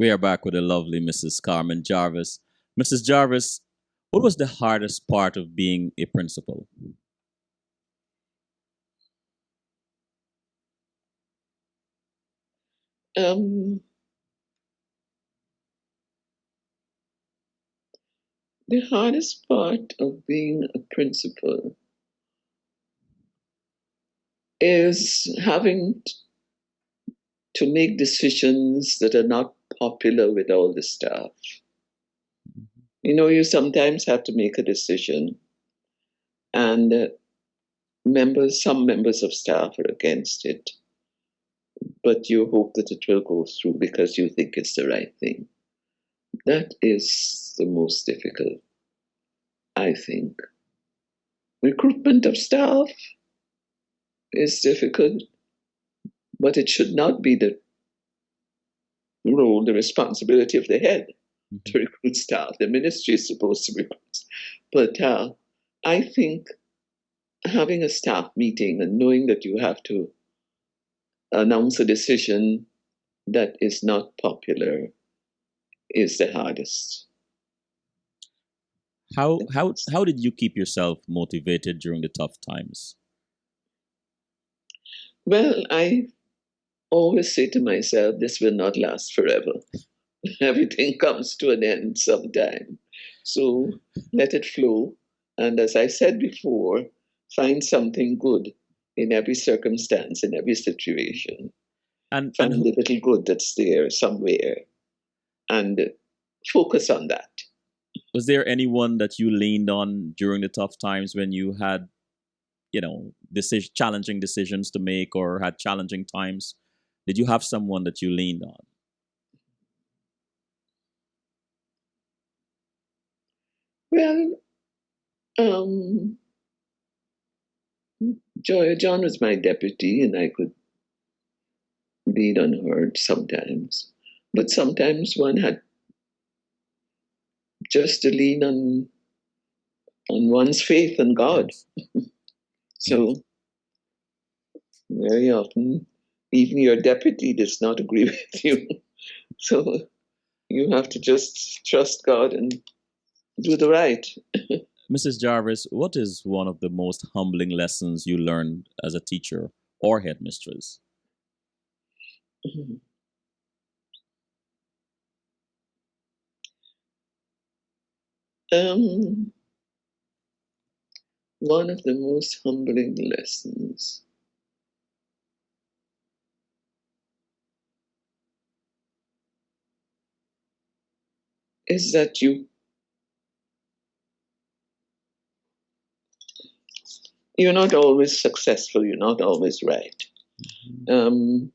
We are back with the lovely Mrs. Carmen Jarvis. Mrs. Jarvis, what was the hardest part of being a principal? Um, the hardest part of being a principal is having to make decisions that are not popular with all the staff. You know, you sometimes have to make a decision, and some members of staff are against it, but you hope that it will go through because you think it's the right thing. That is the most difficult, I think. Recruitment of staff is difficult, but it should not be the role, the responsibility of the head to recruit staff. The ministry is supposed to recruit. But I think having a staff meeting and knowing that you have to announce a decision that is not popular is the hardest. How did you keep yourself motivated during the tough times? Well, I always say to myself, this will not last forever. Everything comes to an end sometime. So let it flow. And as I said before, find something good in every circumstance, in every situation. And Find the little good that's there somewhere and focus on that. was there anyone that you leaned on during the tough times when you had, challenging decisions to make or had challenging times? Did you have someone that you leaned on? Well, um, John was my deputy, and I could lean on her sometimes. But sometimes one had just to lean on one's faith in God. Yes. So very often, even your deputy does not agree with you. So you have to just trust God and do the right. Mrs. Jarvis, what is one of the most humbling lessons you learned as a teacher or headmistress? Um, one of the most humbling lessons is that you're not always successful, you're not always right. Um,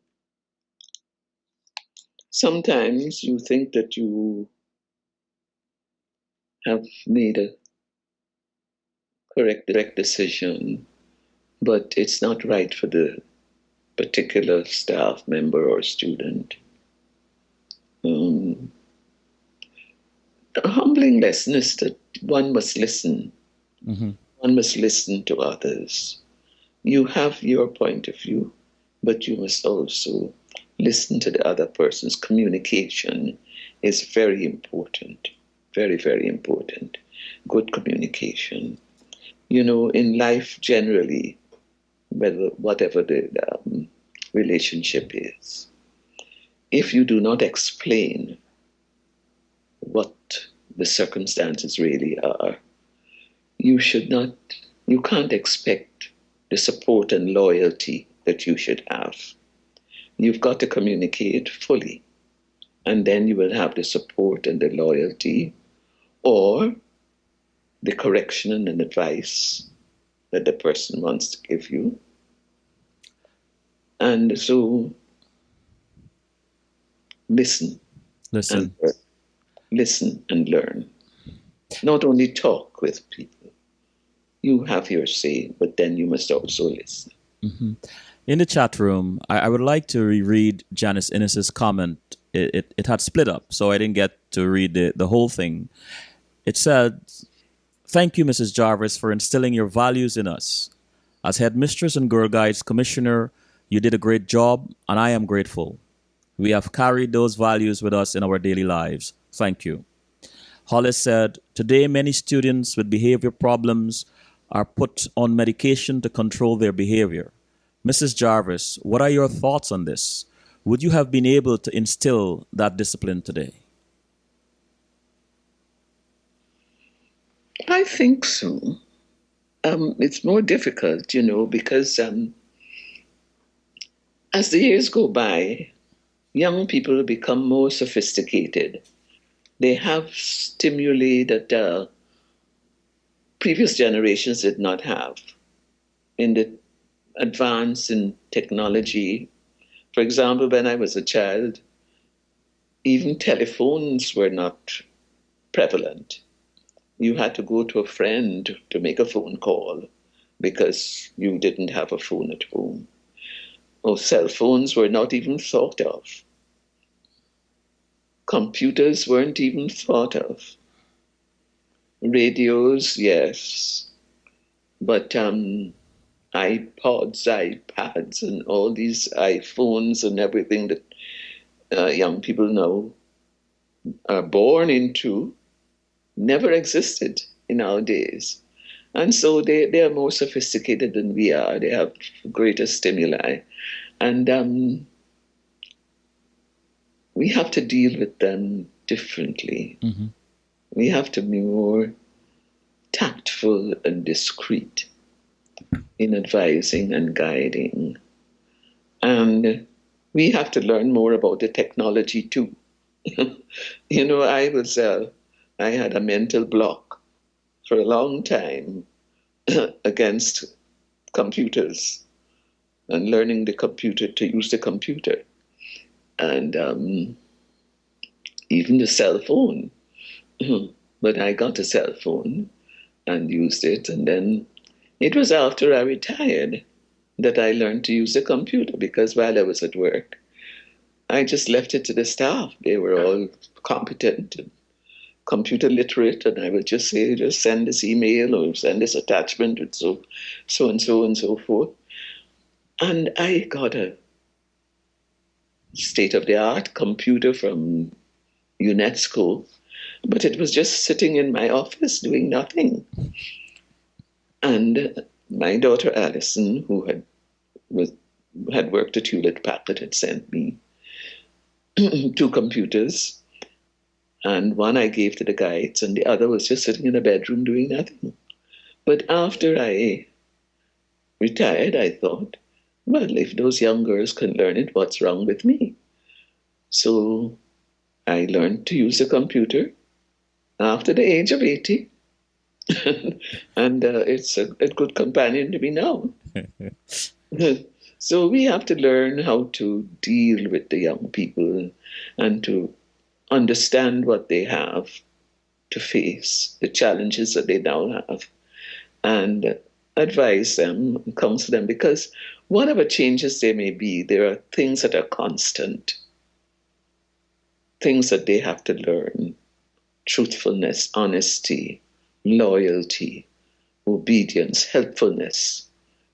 sometimes you think that you have made a correct decision, but it's not right for the particular staff member or student. Um, a humbling lesson is that one must listen. Mm-hmm. One must listen to others. You have your point of view, but you must also listen to the other person's. Communication is very important, very, very important. Good communication. You know, in life generally, whatever the relationship is, if you do not explain what the circumstances really are, you should not, you can't expect the support and loyalty that you should have. You've got to communicate fully, and then you will have the support and the loyalty, or the correction and advice that the person wants to give you. And so, listen Listen. and listen and learn. Not only talk with people. You have your say, but then you must also listen. Mm-hmm. In the chat room, I would like to reread Janice Innes's comment. It had split up, so I didn't get to read the whole thing. It said, "Thank you, Mrs. Jarvis, for instilling your values in us. As headmistress and Girl Guides Commissioner, you did a great job, and I am grateful. We have carried those values with us in our daily lives. Thank you. Hollis said, today many students with behavior problems are put on medication to control their behavior. Mrs. Jarvis, what are your thoughts on this? Would you have been able to instill that discipline today? I think so. It's more difficult, because as the years go by, young people become more sophisticated. They have stimuli that previous generations did not have in the advance in technology. For example, when I was a child, even telephones were not prevalent. You had to go to a friend to make a phone call because you didn't have a phone at home. Or cell phones were not even thought of. Computers weren't even thought of. Radios, yes. But iPods, iPads, and all these iPhones and everything that young people now are born into never existed in our days. And so they are more sophisticated than we are. They have greater stimuli. And we have to deal with them differently. Mm-hmm. We have to be more tactful and discreet in advising and guiding. And we have to learn more about the technology too. I had a mental block for a long time against computers and learning the computer to use the computer. And even the cell phone. But I got a cell phone and used it. And then it was after I retired that I learned to use a computer, because while I was at work, I just left it to the staff. They were all competent and computer literate, and I would just say, just send this email or send this attachment with so and so and so forth. And I got a state-of-the-art computer from UNESCO, but it was just sitting in my office doing nothing. And my daughter Alison, who had worked at Hewlett Packard, had sent me 2 computers, and one I gave to the guides, and the other was just sitting in a bedroom doing nothing. But after I retired, I thought, well, if those young girls can learn it, what's wrong with me? So I learned to use a computer after the age of 80. And it's a good companion to me now. So we have to learn how to deal with the young people and to understand what they have to face, the challenges that they now have, and advise them, counsel them, because whatever changes there may be, there are things that are constant, things that they have to learn: truthfulness, honesty, loyalty, obedience, helpfulness,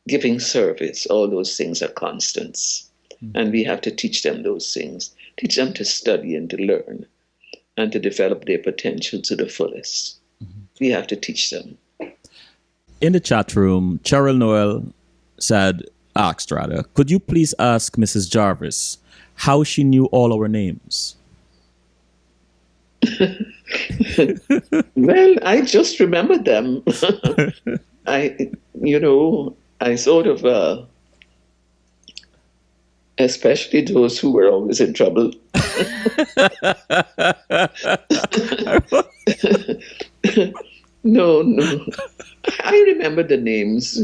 giving service. All those things are constants. Mm-hmm. And we have to teach them those things, teach them to study and to learn and to develop their potential to the fullest. Mm-hmm. We have to teach them. In the chat room, Cheryl Noel asked, could you please ask Mrs. Jarvis how she knew all our names? Well, I just remembered them. I sort of, especially those who were always in trouble. No. I remember the names,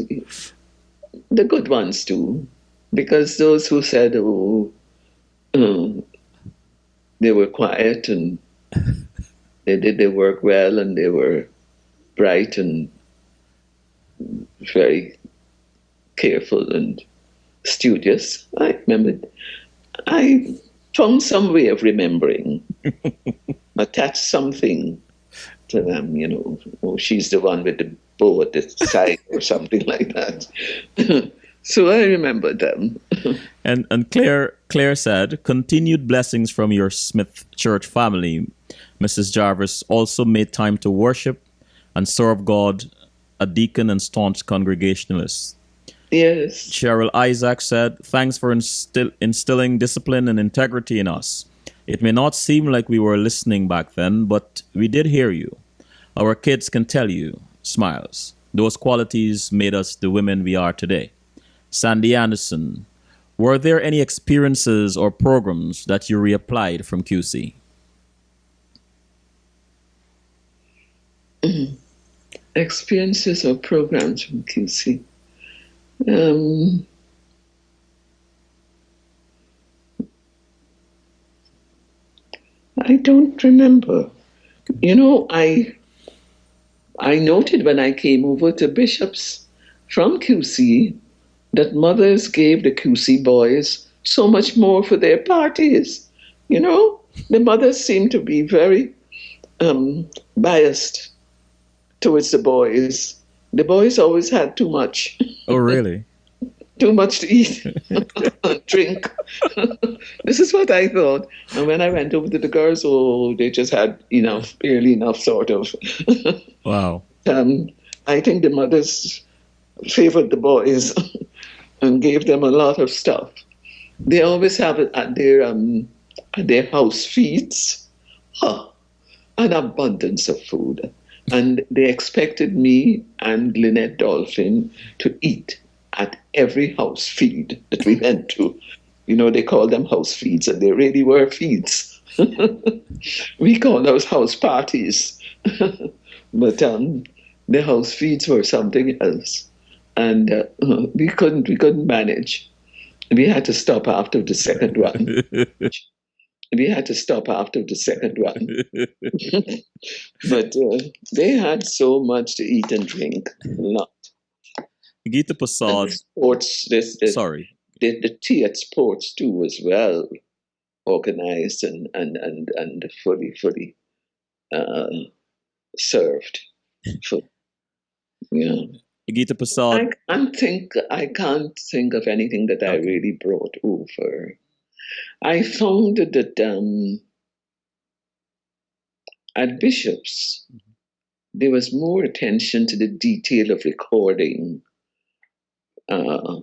the good ones too, because those who said, they were quiet and they did their work well and they were bright and very careful and studious. I remembered. I found some way of remembering, attach something to them, she's the one with the bow at the side or something like that. So I remember them. And Claire said, continued blessings from your Smith Church family. Mrs. Jarvis also made time to worship and serve God, a deacon and staunch congregationalist. Yes. Cheryl Isaac said, thanks for instilling discipline and integrity in us. It may not seem like we were listening back then, but we did hear you. Our kids can tell you, smiles. Those qualities made us the women we are today. Sandy Anderson, were there any experiences or programs that you reapplied from QC? Experiences or programs from QC. Um, I don't remember. You know, I noted when I came over to Bishop's from QC that mothers gave the QC boys so much more for their parties. You know, the mothers seemed to be very biased towards the boys. The boys always had too much, Oh, really? too much to eat, drink. This is what I thought. And when I went over to the girls, oh, they just had enough, barely enough, sort of. Wow. um, I think the mothers favored the boys and gave them a lot of stuff. They always have it at their house feeds, an abundance of food. And they expected me and Lynette Dolphin to eat at every house feed that we went to. You know, they call them house feeds, and they really were feeds. We call those house parties. But the house feeds were something else. And we couldn't manage. We had to stop after the second one. We had to stop after the second one. But they had so much to eat and drink. Lot. Gita And the Prasad, sports, sorry. the tea at sports too was well organized and fully uh, served. For, yeah. Gita Prasad, I can't think of anything that I okay. really brought over. I found that at Bishop's there was more attention to the detail of recording uh,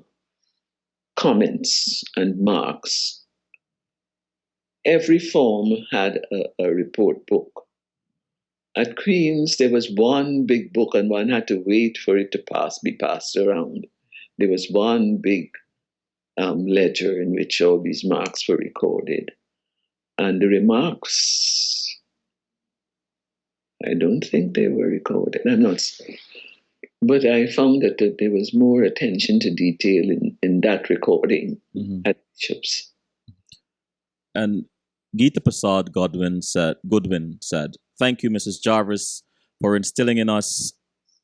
comments and marks. Every form had a report book. At Queen's, there was one big book, and one had to wait for it to be passed around. There was one big ledger in which all these marks were recorded. And the remarks, I don't think they were recorded. I'm not saying. But I found that there was more attention to detail in that recording at Bishop's. And Gita Prasad Goodwin said, thank you, Mrs. Jarvis, for instilling in us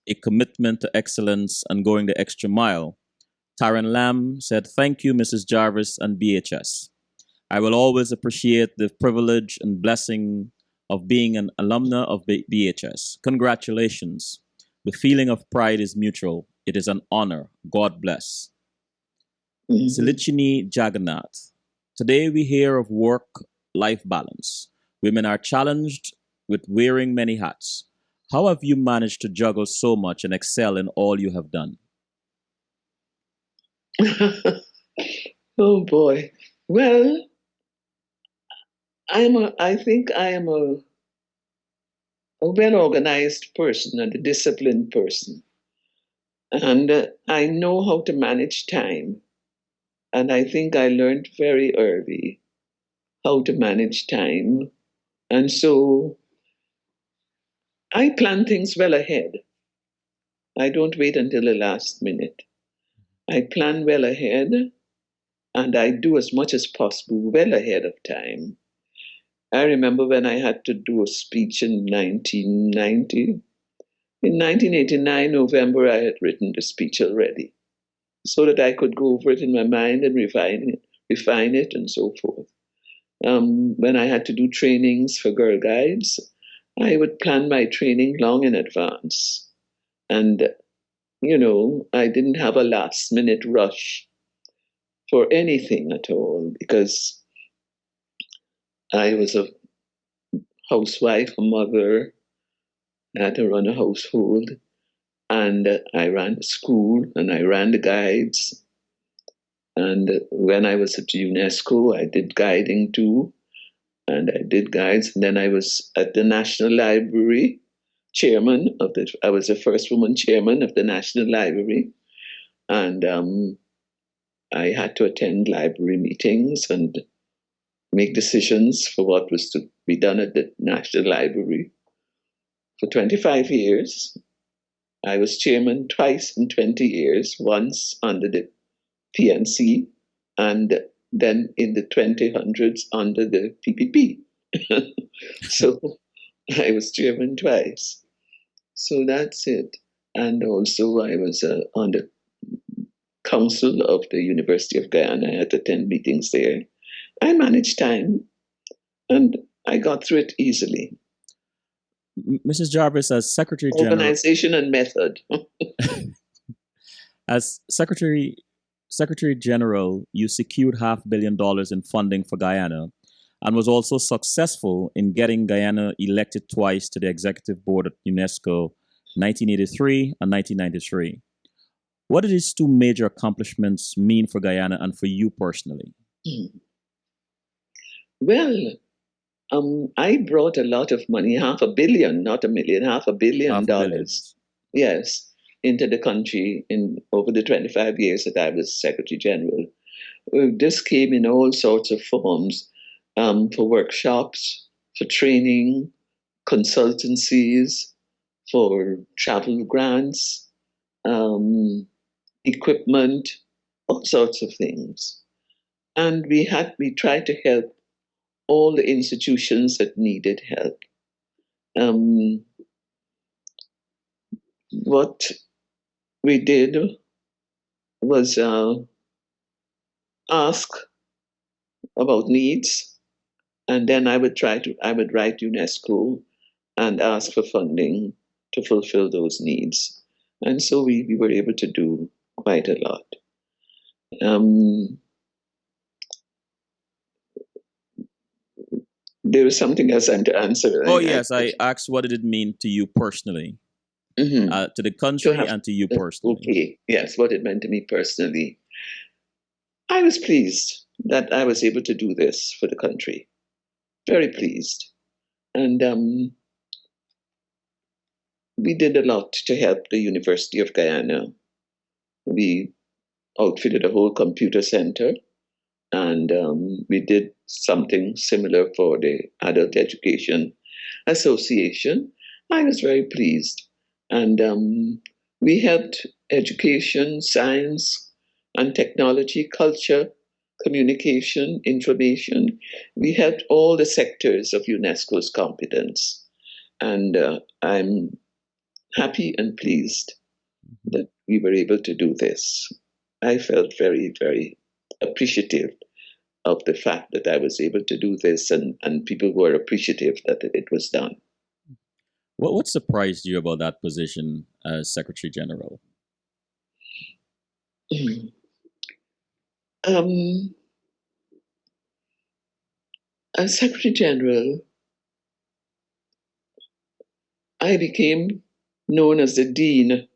a commitment to excellence and going the extra mile. Taran Lamb said, thank you, Mrs. Jarvis and BHS. I will always appreciate the privilege and blessing of being an alumna of BHS. Congratulations. The feeling of pride is mutual. It is an honor. God bless. Silichini Jagannath. Today we hear of work-life balance. Women are challenged with wearing many hats. How have you managed to juggle so much and excel in all you have done? Oh boy. Well, I think I am a well organized person and a disciplined person. And I know how to manage time. And I think I learned very early how to manage time. And so I plan things well ahead. I don't wait until the last minute. I plan well ahead and I do as much as possible well ahead of time. I remember when I had to do a speech in 1990. In 1989, November, I had written the speech already so that I could go over it in my mind and refine it and so forth. When I had to do trainings for Girl Guides, I would plan my training long in advance. And I didn't have a last minute rush for anything at all because I was a housewife, a mother, I had to run a household, and I ran the school and I ran the guides. And when I was at UNESCO, I did guiding too, and I did guides. And then I was at the National Library, I was the first woman chairman of the National Library, and I had to attend library meetings and make decisions for what was to be done at the National Library. For 25 years, I was chairman twice in 20 years, once under the PNC and then in the 2000s under the PPP. So I was chairman twice. So that's it. And also, I was on the council of the University of Guyana. I had to attend meetings there. I managed time and I got through it easily. Mrs. Jarvis, as Secretary General, Organization and method. as Secretary General, you secured $500 million in funding for Guyana and was also successful in getting Guyana elected twice to the executive board at UNESCO 1983 and 1993. What did these two major accomplishments mean for Guyana and for you personally? Well, I brought a lot of money, $500 million, not a million, $500 million. Yes, into the country over the 25 years that I was Secretary General. This came in all sorts of forms, for workshops, for training, consultancies, for travel grants, equipment, all sorts of things. And we tried to help all the institutions that needed help. What we did was ask about needs, and then I would write UNESCO and ask for funding to fulfill those needs. And so we were able to do quite a lot. There was something else I'm to answer. Oh, yes. I asked, what did it mean to you personally? To the country and to you personally. Okay, yes, what it meant to me personally. I was pleased that I was able to do this for the country. Very pleased. And we did a lot to help the University of Guyana. We outfitted a whole computer center, and we did something similar for the Adult Education Association. I was very pleased. And we helped education, science, and technology, culture, communication, information. We helped all the sectors of UNESCO's competence. And I'm happy and pleased that we were able to do this. I felt very, very appreciative of the fact that I was able to do this, and people were appreciative that it was done. What surprised you about that position as Secretary General? As Secretary General, I became known as the Dean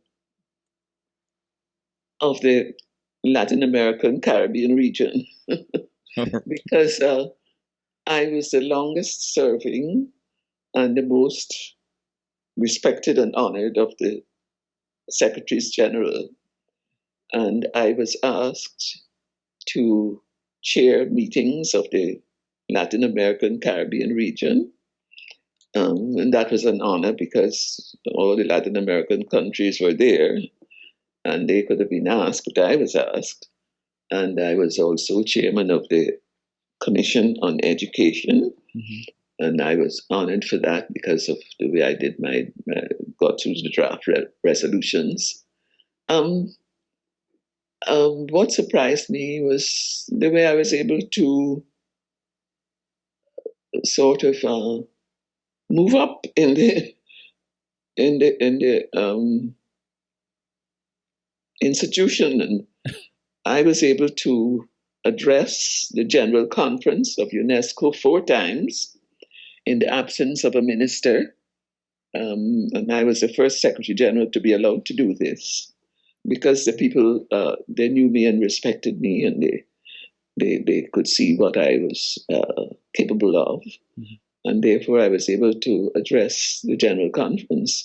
of the Latin American Caribbean region because I was the longest serving and the most respected and honored of the Secretaries General. And I was asked to chair meetings of the Latin American Caribbean region. And that was an honor because all the Latin American countries were there and they could have been asked, but I was asked. And I was also chairman of the Commission on Education. And I was honored for that because of the way I did got through the draft resolutions. What surprised me was the way I was able to sort of move up in the institution. And I was able to address the General Conference of UNESCO 4 times in the absence of a minister. And I was the first Secretary General to be allowed to do this because the people, they knew me and respected me, and they could see what I was capable of. Mm-hmm. And therefore, I was able to address the General Conference.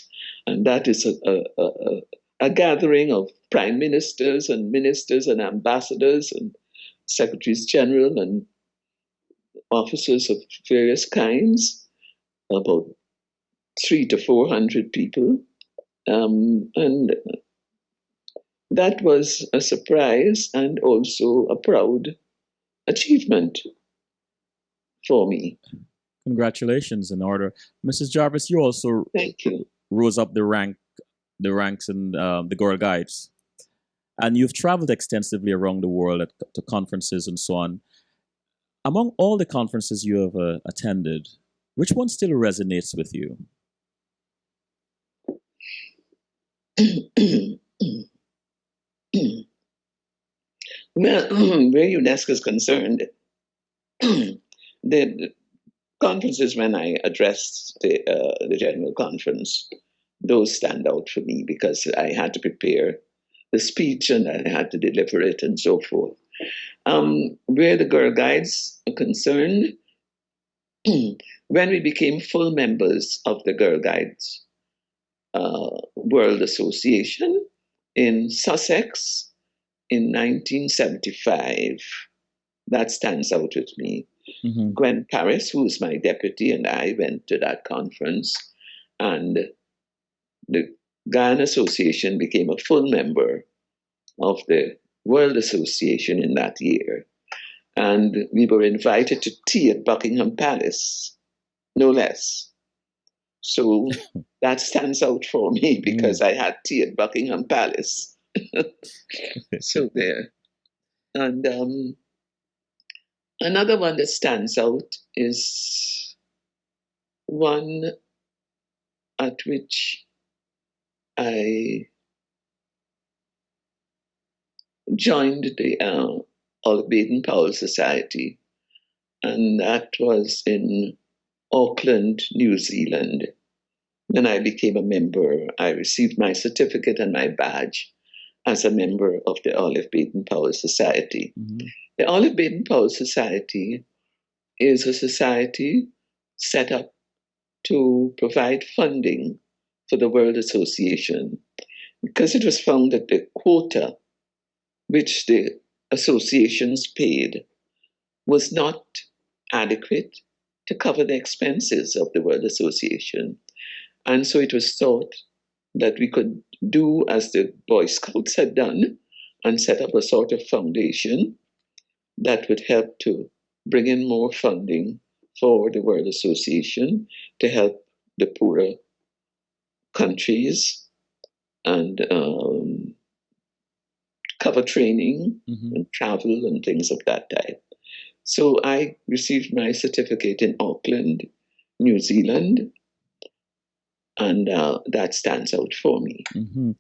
And that is a gathering of prime ministers and ambassadors and secretaries general and officers of various kinds, about 300 to 400 people. And that was a surprise and also a proud achievement for me. Congratulations in order. Mrs. Jarvis, you also Thank you. Rose up the ranks in the Girl Guides. And you've traveled extensively around the world to conferences and so on. Among all the conferences you have attended, which one still resonates with you? Well, where UNESCO is concerned, the conferences when I addressed the General Conference, those stand out for me because I had to prepare the speech and I had to deliver it and so forth. Where the Girl Guides are concerned, when we became full members of the Girl Guides World Association in Sussex in 1975, that stands out with me. Mm-hmm. Gwen Paris, who's my deputy, and I went to that conference, and the Guyana Association became a full member of the World Association in that year. And we were invited to tea at Buckingham Palace, no less. So that stands out for me because I had tea at Buckingham Palace. So there. And another one that stands out is one at which I joined the Olive Baden-Powell Society, and that was in Auckland, New Zealand. When I became a member, I received my certificate and my badge as a member of the Olive Baden-Powell Society. Mm-hmm. The Olive Baden-Powell Society is a society set up to provide funding for the World Association because it was found that the quota which the associations paid was not adequate to cover the expenses of the World Association. And so it was thought that we could do as the Boy Scouts had done and set up a sort of foundation that would help to bring in more funding for the World Association to help the poorer countries and cover training and travel and things of that type. So I received my certificate in Auckland, New Zealand, and that stands out for me. Mm-hmm.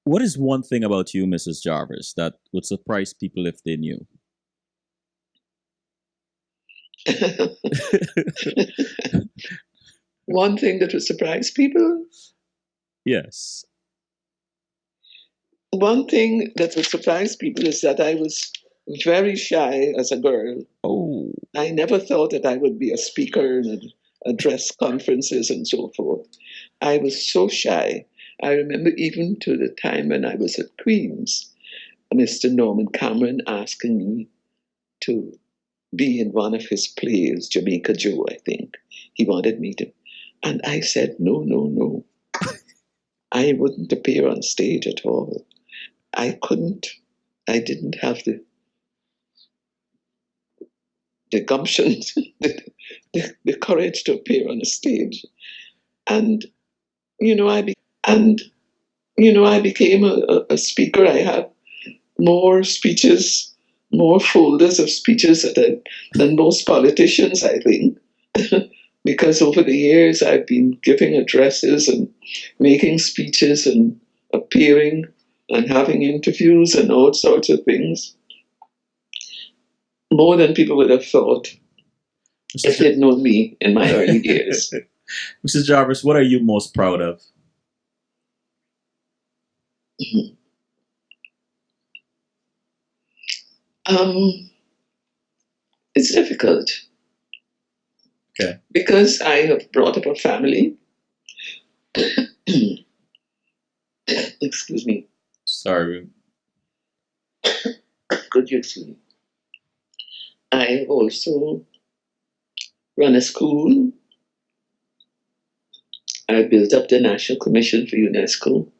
What is one thing about you, Mrs. Jarvis, that would surprise people if they knew? One thing that would surprise people? Yes. One thing that would surprise people is that I was very shy as a girl. Oh. I never thought that I would be a speaker and address conferences and so forth. I was so shy. I remember even to the time when I was at Queen's, Mr. Norman Cameron asking me to be in one of his plays, Jamaica Joe, I think. He wanted me to. And I said, no. I wouldn't appear on stage at all. I didn't have the gumption, the courage to appear on a stage. And, I became a speaker. I had more speeches, more folders of speeches than most politicians, I think. Because over the years I've been giving addresses and making speeches and appearing and having interviews and all sorts of things, more than people would have thought if they'd known me in my early years. Mrs. Jarvis, what are you most proud of? It's difficult. Okay. Because I have brought up a family. Excuse me. Sorry. Could you excuse me? I also run a school. I built up the National Commission for UNESCO.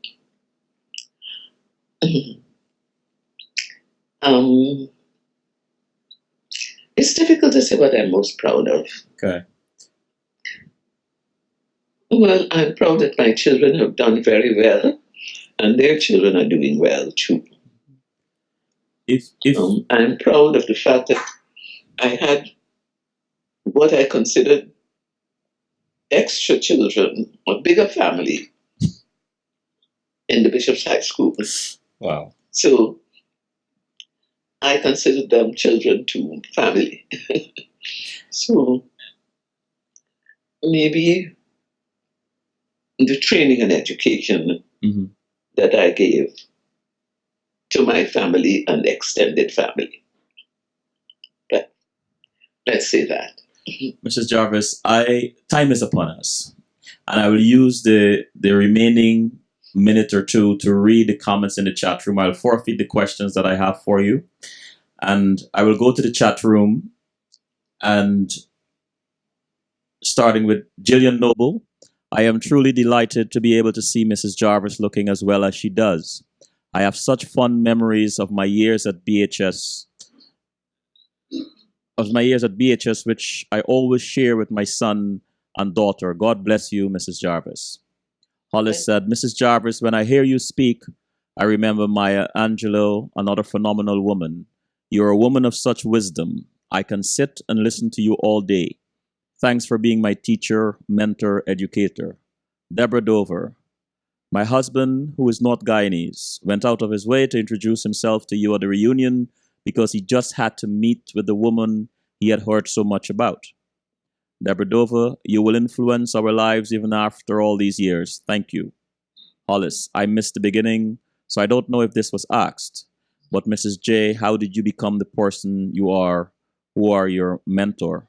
It's difficult to say what I'm most proud of. Okay. Well, I'm proud that my children have done very well, and their children are doing well too. If I'm proud of the fact that I had what I considered extra children, a bigger family in the Bishop's High School. Wow. So I considered them children to family. So maybe the training and education that I gave to my family and extended family. But let's say that. Mrs. Jarvis, time is upon us, and I will use the remaining minute or two to read the comments in the chat room. I'll forfeit the questions that I have for you, and I will go to the chat room, and starting with Jillian Noble. I am truly delighted to be able to see Mrs. Jarvis looking as well as she does. I have such fond memories of my years at BHS, which I always share with my son and daughter. God bless you, Mrs. Jarvis. Hollis said, Mrs. Jarvis, when I hear you speak, I remember Maya Angelou, another phenomenal woman. You're a woman of such wisdom. I can sit and listen to you all day. Thanks for being my teacher, mentor, educator. Deborah Dover, my husband, who is not Guyanese, went out of his way to introduce himself to you at the reunion because he just had to meet with the woman he had heard so much about. Deborah Dover, you will influence our lives even after all these years. Thank you. Hollis, I missed the beginning, so I don't know if this was asked. But Mrs. J, how did you become the person you are? Who are your mentor?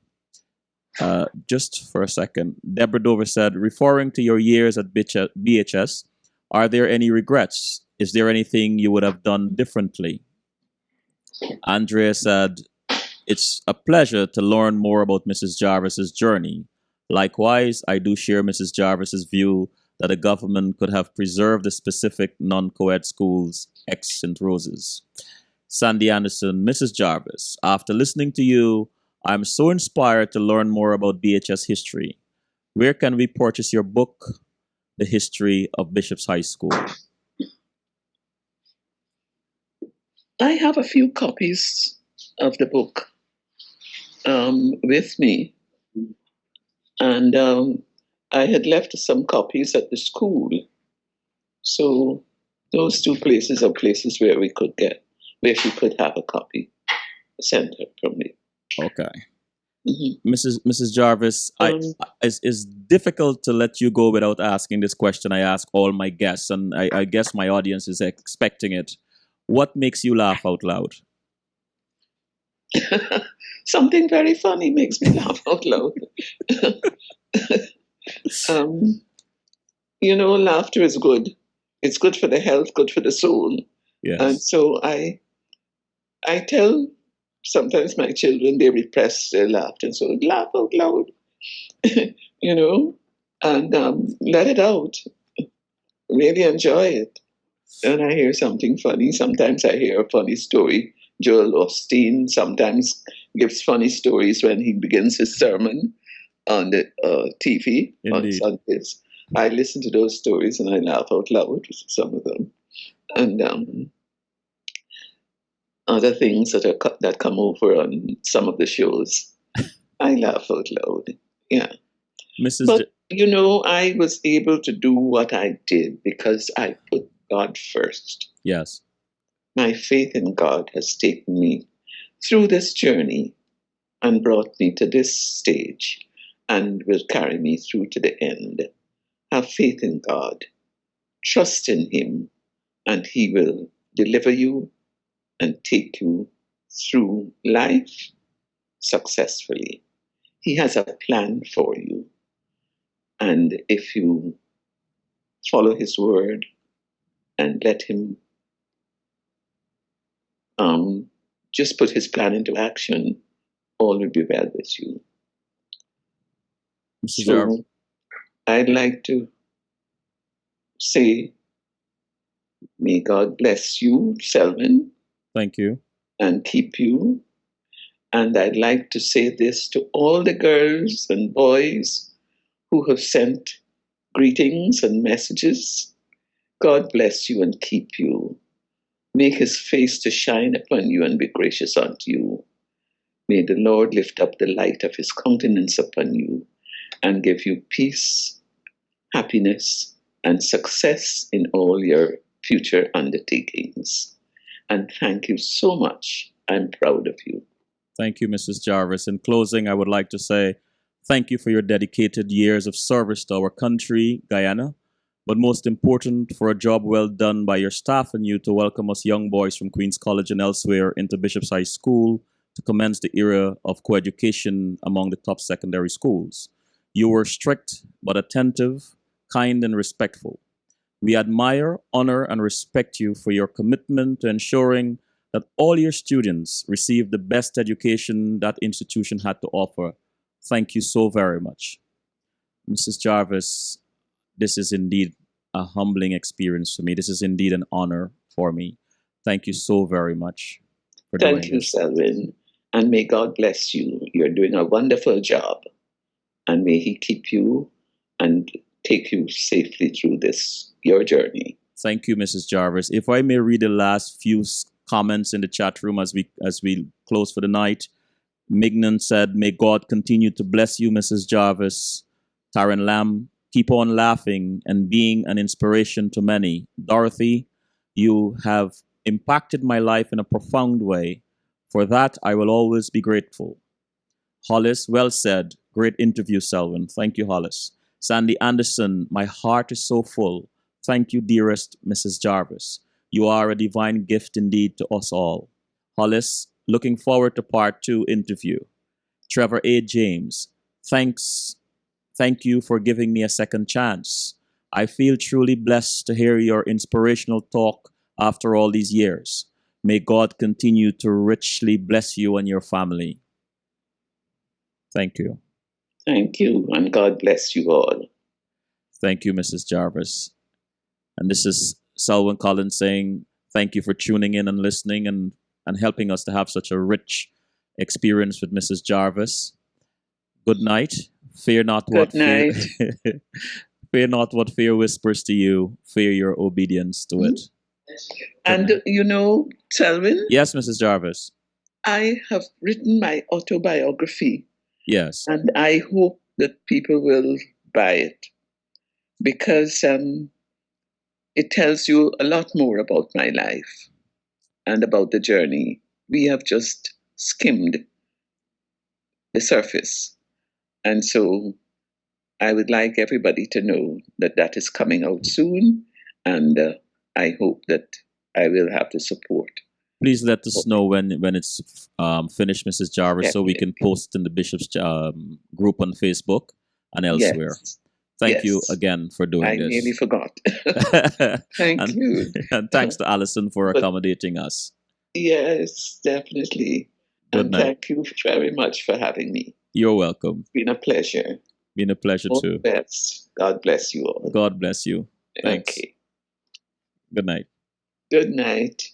Just for a second, Deborah Dover said, referring to your years at BHS, are there any regrets? Is there anything you would have done differently? Andrea said, it's a pleasure to learn more about Mrs. Jarvis's journey. Likewise, I do share Mrs. Jarvis's view that the government could have preserved the specific non-co-ed schools ex St. Roses. Sandy Anderson, Mrs. Jarvis, after listening to you, I'm so inspired to learn more about BHS history. Where can we purchase your book, The History of Bishop's High School? I have a few copies of the book with me. And I had left some copies at the school. So those two places are places where she could have a copy sent from me. Okay. Mrs. Jarvis, it's difficult to let you go without asking this question I ask all my guests, and I guess my audience is expecting it. What makes you laugh out loud? Something very funny makes me laugh out loud. Laughter is good. It's good for the health, good for the soul. Yes. And so I tell sometimes my children, they repress their laughter, so laugh out loud, and let it out. Really enjoy it. And I hear something funny. Sometimes I hear a funny story. Joel Osteen sometimes gives funny stories when he begins his sermon on the TV on Sundays. I listen to those stories and I laugh out loud with some of them. And other things that come over on some of the shows, I laugh out loud. Yeah. But I was able to do what I did because I put God first. Yes. My faith in God has taken me through this journey and brought me to this stage and will carry me through to the end. Have faith in God, trust in Him, and He will deliver you and take you through life successfully. He has a plan for you. And if you follow His word and let Him just put His plan into action, all will be well with you. Mr. Jarvis. So I'd like to say, may God bless you, Selwyn, Thank you. and keep you. And I'd like to say this to all the girls and boys who have sent greetings and messages. God bless you and keep you. Make His face to shine upon you and be gracious unto you. May the Lord lift up the light of His countenance upon you and give you peace, happiness, and success in all your future undertakings. And thank you so much. I'm proud of you. Thank you, Mrs. Jarvis. In closing, I would like to say thank you for your dedicated years of service to our country, Guyana, but most important, for a job well done by your staff and you to welcome us young boys from Queen's College and elsewhere into Bishop's High School to commence the era of coeducation among the top secondary schools. You were strict but attentive, kind and respectful. We admire, honor, and respect you for your commitment to ensuring that all your students receive the best education that institution had to offer. Thank you so very much. Mrs. Jarvis, this is indeed a humbling experience for me. This is indeed an honor for me. Thank you so very much for doing Thank you, this. Selwyn, and may God bless you. You're doing a wonderful job, and may He keep you and take you safely through your journey. Thank you, Mrs. Jarvis. If I may read the last few comments in the chat room as we close for the night. Mignon said, "May God continue to bless you, Mrs. Jarvis." Taryn Lamb, "Keep on laughing and being an inspiration to many." Dorothy, "You have impacted my life in a profound way. For that, I will always be grateful." Hollis, "Well said. Great interview, Selwyn." Thank you, Hollis. Sandy Anderson, "My heart is so full. Thank you, dearest Mrs. Jarvis. You are a divine gift indeed to us all." Hollis, "Looking forward to part 2 interview." Trevor A. James, Thank you for giving me a second chance. I feel truly blessed to hear your inspirational talk after all these years. May God continue to richly bless you and your family." Thank you. Thank you, and God bless you all. Thank you, Mrs. Jarvis. And this is Selwyn Collins saying thank you for tuning in and listening and helping us to have such a rich experience with Mrs. Jarvis. Good night. Fear not what Good night. fear not what fear whispers to you. Fear your obedience to it. And Selwyn? Yes, Mrs. Jarvis. I have written my autobiography. Yes. And I hope that people will buy it because it tells you a lot more about my life and about the journey. We have just skimmed the surface. And so I would like everybody to know that that is coming out soon. And I hope that I will have the support. Please let us know when it's finished, Mrs. Jarvis, so we can post in the Bishop's group on Facebook and elsewhere. Yes. Thank you again for doing I this. I nearly forgot. Thank you. And thanks to Alison for accommodating us. Yes, definitely. Good night. Thank you very much for having me. You're welcome. It's been a pleasure. Been a pleasure all too. The best. God bless you all. God bless you. Thanks. Okay. Good night. Good night.